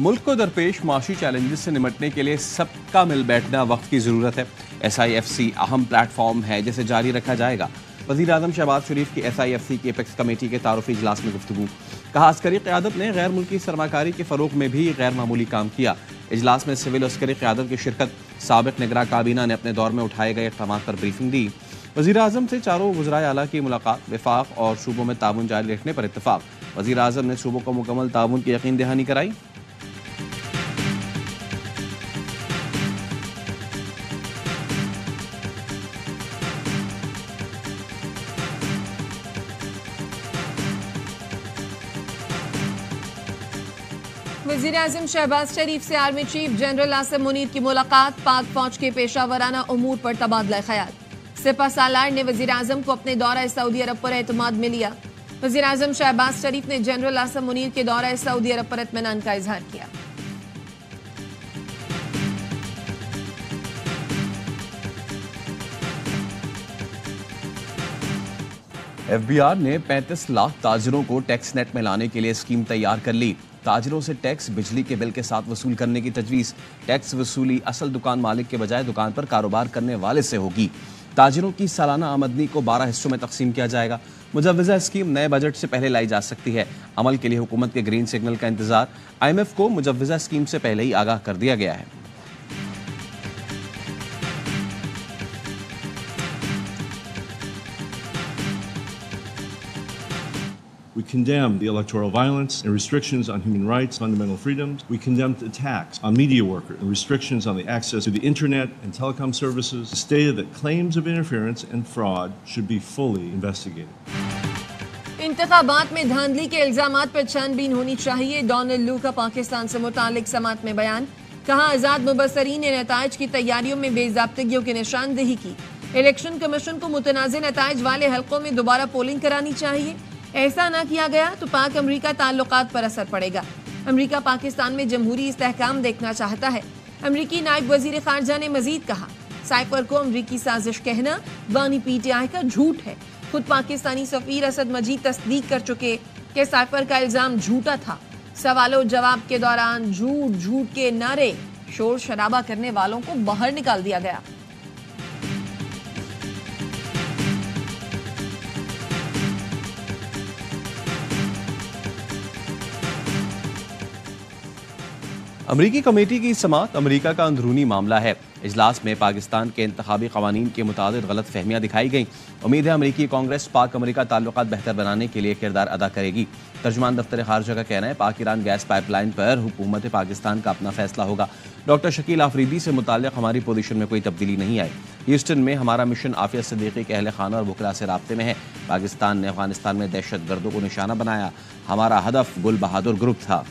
मुल्क को दरपेश माशी चैलेंजेस से निमटने के लिए सबका मिल बैठना वक्त की ज़रूरत है। SIFC अहम प्लेटफॉर्म है जिसे जारी रखा जाएगा। वज़ीर आज़म शहबाज शरीफ की SIFC की एपेक्स कमेटी के तारुफी इजलास में गुफ्तगू। कहा अस्करी क़यादत ने गैर मुल्की सरमाकारी के फ़रोग़ में भी गैर मामूली काम किया। इजलास में सिविल अस्करी क़यादत की शिरकत। साबिक़ निगरां काबीना ने अपने दौर में उठाए गए इक़दाम पर ब्रीफिंग दी। वज़ीर आज़म से चारों वज़राए आला की मुलाकात। वफाक और सूबों में ताउन जारी रखने पर इत्तफ़ाक़। वज़ीर आज़म ने सूबों को मुकम्मल ताउन की यकीन दहानी कराई। वज़ीर आज़म शहबाज शरीफ से army chief general Asim Munir की मुलाकात। पाक फौज के पेशा वराना उमूर पर तबादला ख्याल। सिपा सालार ने वज़ीर आज़म को अपने दौरा सऊदी अरब पर एतमाद में लिया। वज़ीर आज़म शहबाज शरीफ ने जनरल आसिम मुनीर के दौरा सऊदी अरब पर इत्मीनान का इजहार किया। FBR ने 35 लाख ताजिरों को टैक्स नेट में लाने के लिए स्कीम तैयार कर ली। ताजिरों से टैक्स बिजली के बिल के साथ वसूल करने की तजवीज़। टैक्स वसूली असल दुकान मालिक के बजाय दुकान पर कारोबार करने वाले से होगी। ताजिरों की सालाना आमदनी को 12 हिस्सों में तकसीम किया जाएगा। मुजव्वज़ा स्कीम नए बजट से पहले लाई जा सकती है। अमल के लिए हुकूमत के ग्रीन सिग्नल का इंतजार। IMF को मुजव्वज़ा स्कीम से पहले ही आगाह कर दिया गया है। We condemn the electoral violence and restrictions on human rights, fundamental freedoms. We condemn attacks on media workers and restrictions on the access to the internet and telecom services. Stated that claims of interference and fraud should be fully investigated. इंतखाबात में धांधली के इल्जामात पर छानबीन होनी चाहिए। Donald लू का पाकिस्तान से मुतालिक समात में बयान। कहा आजाद मुबसरीन ने नताइज की तैयारियों में बेज़ाब्तगियों की निशानदेही की। इलेक्शन कमीशन को मुतनाज़ नताइज वाले हल्कों में दोबारा पोलिंग करानी चाहिए। ऐसा ना किया गया तो पाक अमरीका ताल्लुकात पर असर पड़ेगा। अमरीका पाकिस्तान में जमहूरी इस्तेहकाम देखना चाहता है। अमरीकी नायब वजीर खारजा ने मजीद कहा साइफर को अमरीकी साजिश कहना बानी PTI का झूठ है। खुद पाकिस्तानी सफीर असद मजीद तस्दीक कर चुके कि साइफर का इल्जाम झूठा था। सवालों जवाब के दौरान झूठ झूठ के नारे शोर शराबा करने वालों को बाहर निकाल दिया गया। अमरीकी कमेटी की समात अमरीका का अंदरूनी मामला है। इजलास में पाकिस्तान के इंतखाबी कवानीन के मुताबिक गलत फहमियाँ दिखाई गई। उम्मीद है अमरीकी कांग्रेस पाक अमरीका ताल्लुकात बेहतर बनाने के लिए किरदार अदा करेगी। तर्जुमान दफ्तर खारजा का कहना है पाक ईरान गैस पाइपलाइन पर हुकूमत पाकिस्तान का अपना फैसला होगा। डॉक्टर शकील आफरीदी से मुताल्लिक़ हमारी पोजीशन में कोई तब्दीली नहीं आई। ह्यूस्टन में हमारा मिशन आफिया सिद्दीकी के अहल खाना और वकला से राब्ते में है। पाकिस्तान ने अफगानिस्तान में दहशत गर्दों को निशाना बनाया। हमारा हदफ गुल बहादुर ग्रुप था।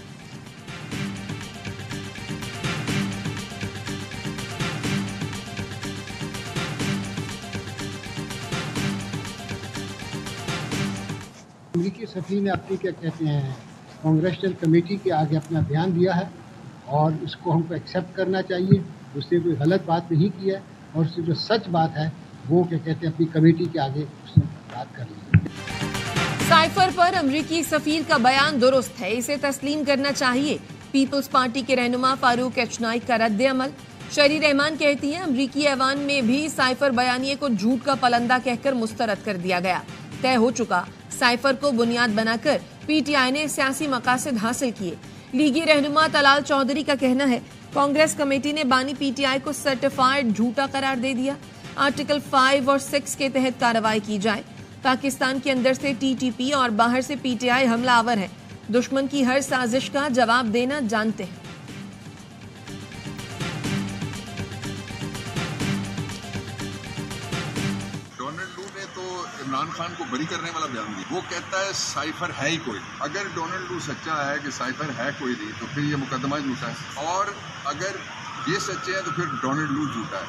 अमरीकी सफ़ीर ने अपनी क्या कहते हैं कांग्रेशनल कमेटी के आगे अपना बयान दिया है और इसको हमको एक्सेप्ट करना चाहिए। उसने कोई गलत बात नहीं की है और उससे जो सच बात है वो क्या कहते हैं अपनी कमेटी के आगे उसने बात कर ली। साइफर पर अमरीकी सफ़ीर का बयान दुरुस्त है, इसे तस्लीम करना चाहिए। पीपल्स पार्टी के रहनुमा फारूक एचनाइक का रद्द अमल। शरी रहमान कहती है अमरीकी ऐवान में भी साइफर बयानिए को झूठ का पलंदा कहकर मुस्तरद कर दिया गया। तय हो चुका साइफर को बुनियाद बनाकर PTI ने सियासी मकासद हासिल किए। लीगी रहनुमा तलाल चौधरी का कहना है कांग्रेस कमेटी ने बानी PTI को सर्टिफाइड झूठा करार दे दिया। आर्टिकल 5 और 6 के तहत कार्रवाई की जाए। पाकिस्तान के अंदर से TTP और बाहर से PTI हमलावर है। दुश्मन की हर साजिश का जवाब देना जानते हैं। इमरान खान को बरी करने वाला बयान दिया। वो कहता है साइफर है ही कोई। अगर डोनाल्ड लू सच्चा है कि साइफर है कोई नहीं तो फिर ये मुकदमा झूठा है और अगर ये सच्चे हैं तो फिर डोनाल्ड लू झूठा है।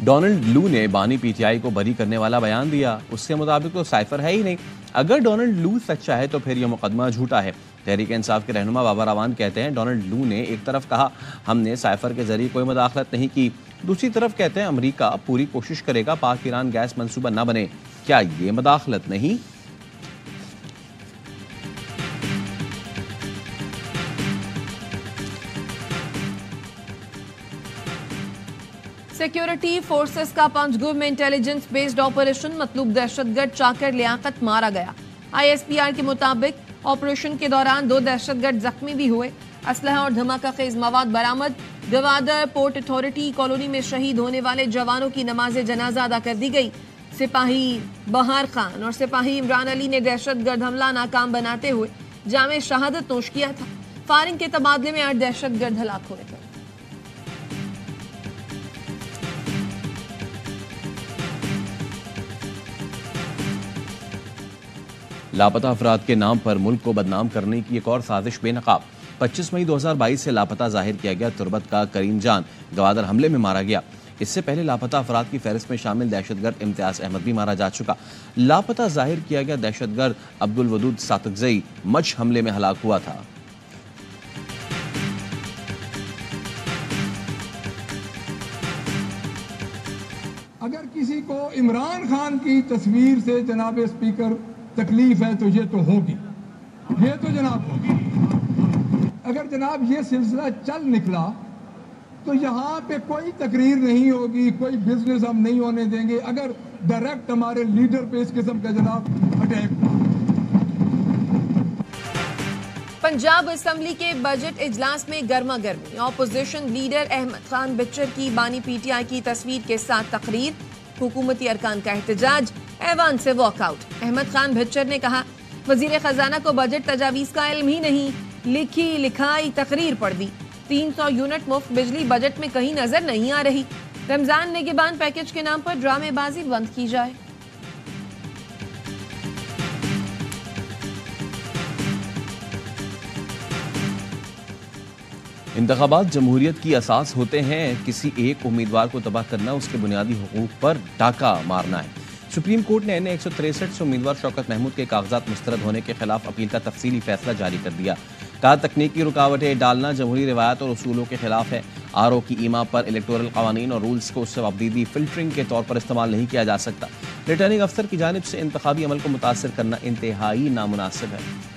डोनाल्ड लू ने बानी PTI को बरी करने वाला बयान दिया। उसके मुताबिक तो साइफर है ही नहीं। अगर डोनाल्ड लू सच्चा है तो फिर यह मुकदमा झूठा है। तहरीक इंसाफ के रहनुमा बाबर अवान कहते हैं डोनाल्ड लू ने एक तरफ कहा हमने साइफर के जरिए कोई मुदाखलत नहीं की, दूसरी तरफ कहते हैं अमेरिका पूरी कोशिश करेगा पाक ईरान गैस मंसूबा न बने। क्या ये मुदाखलत नहीं? सिक्योरिटी फोर्सेस का पंजगुब में इंटेलिजेंस बेस्ड ऑपरेशन मतलूब दहशतगर्द चाकर लियाकत मारा गया। ISPR के मुताबिक ऑपरेशन के दौरान 2 दहशतगर्द जख्मी भी हुए। असलहा और धमाका खेज मवाद बरामद। गवादर पोर्ट अथॉरिटी कॉलोनी में शहीद होने वाले जवानों की नमाज जनाजा अदा कर दी गई। सिपाही बहार खान और सिपाही इमरान अली ने दहशतगर्द हमला नाकाम बनाते हुए जामे शहादत नोश किया था। फायरिंग के तबादले में 8 दहशतगर्द हलाक हुए थे। लापता अफराद के नाम पर मुल्क को बदनाम करने की एक और साजिश बेनकाब। 25 मई 2022 से लापता जाहिर किया गया तुर्बत का करीम जान गवादर हमले में मारा गया। इससे पहले लापता अफराद की फहरिस्त में शामिल दहशतगर्द इम्तियाज अहमद भी मारा जा चुका। लापता जाहिर किया गया दहशतगर्द अब्दुल वदूद सातकजई मच हमले में हलाक हुआ था। अगर किसी को इमरान खान की तस्वीर से जनाब स्पीकर तकलीफ है तो ये तो होगी, ये तो जनाब होगी। अगर जनाब ये सिलसिला चल निकला तो यहाँ पे कोई तकरीर नहीं होगी, कोई बिजनेस हम नहीं होने देंगे अगर डायरेक्ट हमारे लीडर पे इस किस्म का जनाब अटैक। पंजाब असेंबली के बजट इजलास में गर्मा गर्मी। ऑपोजिशन लीडर अहमद खान बिच्चर की बानी PTI की तस्वीर के साथ तकरीर। हुकूमती अरकान का एहतजाज, ऐवान से वॉकआउट। अहमद खान बिच्चर ने कहा वजीर खजाना को बजट तजावीज का इल्म ही नहीं, लिखी लिखाई तकरीर पढ़ दी। 300 यूनिट मुफ्त बिजली बजट में कहीं नजर नहीं आ रही। रमजान निगहबान पैकेज के नाम पर ड्रामेबाजी बंद की जाए। इंतखाबात जमहूरियत की असास होते हैं। किसी एक उम्मीदवार को तबाह करना उसके बुनियादी हुकूक पर डाका मारना है। सुप्रीम कोर्ट ने NA 163 से उम्मीदवार शौकत महमूद के कागजात मुस्तरद होने के खिलाफ अपील का तफसीली फैसला जारी कर दिया। कहा तकनीकी रुकावटें डालना जमहूरी रिवायत और उसूलों के खिलाफ है। RO की ईमा पर इलेक्टोरल कवानीन और रूल्स को जवाबदीदी फिल्टरिंग के तौर पर इस्तेमाल नहीं किया जा सकता। रिटर्निंग अफसर की जानिब से इंतखाबी अमल को मुतासर करना इंतहाई नामुनासिब है।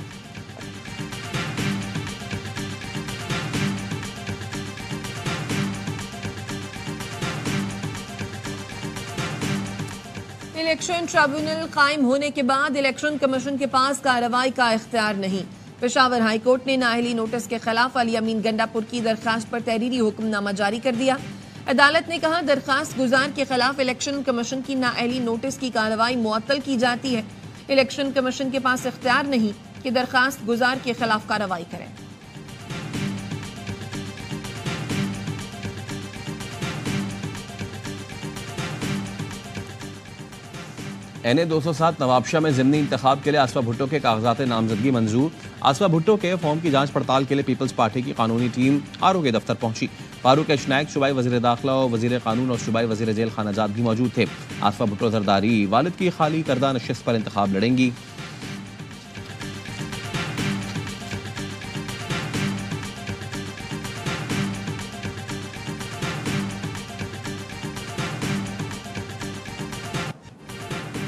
इलेक्शन ट्रिब्यूनल कायम होने के बाद इलेक्शन कमीशन के पास कार्रवाई का इख्तियार नहीं। पेशावर हाई कोर्ट ने नाअहली नोटिस के खिलाफ अली अमीन गंडापुर की दरखास्त पर तहरीरी हुक्मनामा जारी कर दिया। अदालत ने कहा दरखास्त गुजार के खिलाफ इलेक्शन कमीशन की नाअहली नोटिस की कार्रवाई मुअत्तल की जाती है। इलेक्शन कमीशन के पास इख्तियार नहीं कि दरखास्त गुजार के खिलाफ कार्रवाई करे। NA 207 नवाबशाह में ज़िमनी इंतखाब के लिए आसफा भुट्टो के कागजात नामजदगी मंजूर। आसफा भुट्टो के फॉर्म की जांच पड़ताल के लिए पीपल्स पार्टी की कानूनी टीम RO के दफ्तर पहुंची। फारूक एशनायक सूबाई वजीर दाखिला और वजीर कानून और सूबाई वजीर जेल खानाजात भी मौजूद थे। आसफा भुट्टो जरदारी वालिद की खाली करदा नशिस्त पर इंतखाब लड़ेंगी।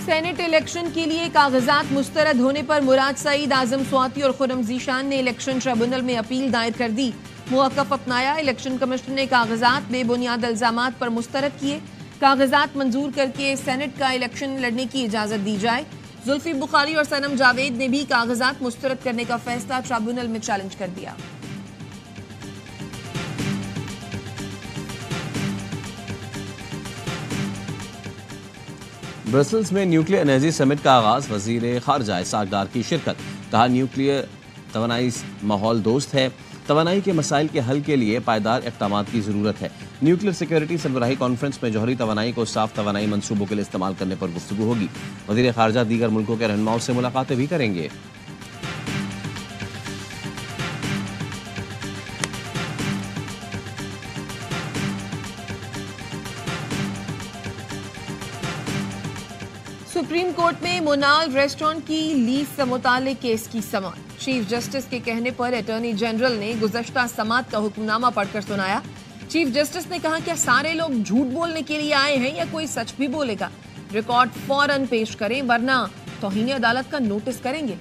सेनेट इलेक्शन के लिए कागजात मुस्तरद होने पर मुराद सईद, आजम स्वाति और खुरम जीशान ने इलेक्शन ट्रिब्यूनल में अपील दायर कर दी। मुवक्कफ अपनाया। इलेक्शन कमीशन ने कागजात बेबुनियाद इल्जामात पर मुस्तरद किए। कागजात मंजूर करके सेनेट का इलेक्शन लड़ने की इजाजत दी जाए। जुल्फी बुखारी और सनम जावेद ने भी कागजात मुस्तरद करने का फैसला ट्रिब्यूनल में चैलेंज कर दिया। ब्रसल्स में न्यूक्लियर एनर्जी समिट का आगाज। वजीर खारजा इसहाक डार की शिरकत। कहा न्यूक्लियर तवानाई माहौल दोस्त है। तवानाई के मसाइल के हल के लिए पायदार इक़दाम की ज़रूरत है। न्यूक्लियर सिक्योरिटी सरबराही कॉन्फ्रेंस में जौहरी तवानाई को साफ तवानाई मनसूबों के लिए इस्तेमाल करने पर गुफ्तगू होगी। वजीर खारजा दीगर मुल्कों के रहनुमाओं से मुलाकातें भी करेंगे। सुप्रीम कोर्ट में मोनाल रेस्टोरेंट की लीज से मुताल्लिक केस की समाअत। चीफ जस्टिस के कहने पर अटॉर्नी जनरल ने गुज़श्ता समाअत का हुक्मनामा पढ़कर सुनाया। चीफ जस्टिस ने कहा क्या सारे लोग झूठ बोलने के लिए आए हैं या कोई सच भी बोलेगा? रिकॉर्ड फौरन पेश करें वरना तौहीन अदालत का नोटिस करेंगे।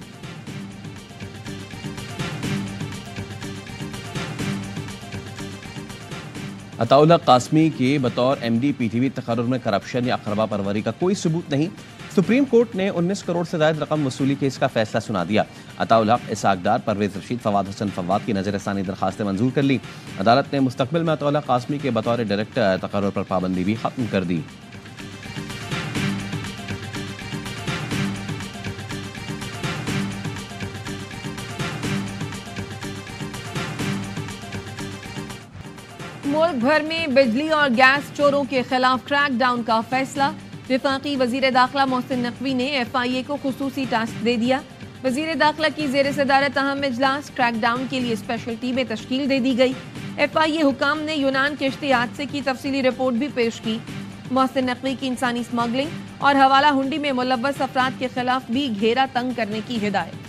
अताउल्लाह कासमी के बतौर MD PTV तकर्रुर में करप्शन या अक़रबा परवरी का कोई सबूत नहीं। सुप्रीम कोर्ट ने 19 करोड़ से ज़ायद रकम वसूली केस का फैसला सुना दिया। अताउल्लाह, इसहाक डार, परवेज रशीद, फवाद हसन फवाद की नज़रसानी दरखास्तें मंजूर कर ली। अदालत ने मुस्तकबिल में अताउल्लाह कासमी के बतौर डायरेक्टर तकर्रुर पर पाबंदी भी खत्म कर दी। मुल्क भर में बिजली और गैस चोरों के खिलाफ क्रैकडाउन का फैसला। वफाकी वजीर दाखिला मोहसिन नकवी ने FIA को खुसूसी टास्क दे दिया। वजीर दाखिला की जेर सदारत अहम इजलास, क्रैकडाउन के लिए स्पेशल टीमें तश्कील दे दी गई। FIA हुकाम ने यूनान किश्ती हादसे की तफसीली रिपोर्ट भी पेश की। मोहसिन नकवी की इंसानी स्मगलिंग और हवाला हुंडी में मुलव्वस अफराद के खिलाफ भी घेरा तंग करने की हिदायत।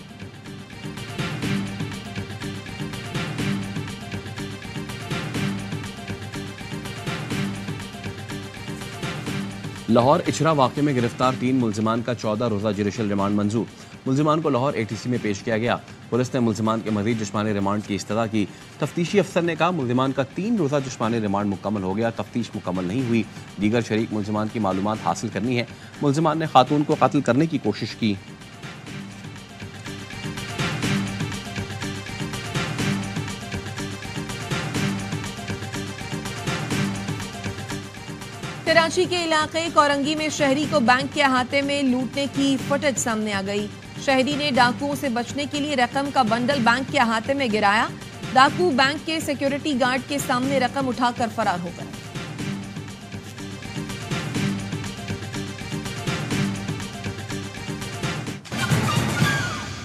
लाहौर इचरा वाक़े में गिरफ्तार 3 मुल्जिमान का 14 रोज़ा जुडिशल रिमांड मंजूर। मुल्जिमान को लाहौर ATC में पेश किया गया। पुलिस ने मुल्जिमान के मज़ीद जिस्मानी रिमांड की इस्तदा की। तफ्तीशी अफसर ने कहा मुल्जिमान का 3 रोज़ा जिस्मानी रिमांड मुकम्मल हो गया, तफ्तीश मुकम्मल नहीं हुई। दीगर शरीक मुल्जिमान की मालूमात हासिल करनी है। मुल्जिमान ने खातून को कत्ल करने की कोशिश की। कराची के इलाके कोरंगी में शहरी को बैंक के अहाते में लूटने की फुटेज सामने आ गई। शहरी ने डाकुओं से बचने के लिए रकम का बंडल बैंक के अहाते में गिराया। डाकू बैंक के सिक्योरिटी गार्ड के सामने रकम उठाकर फरार हो गए।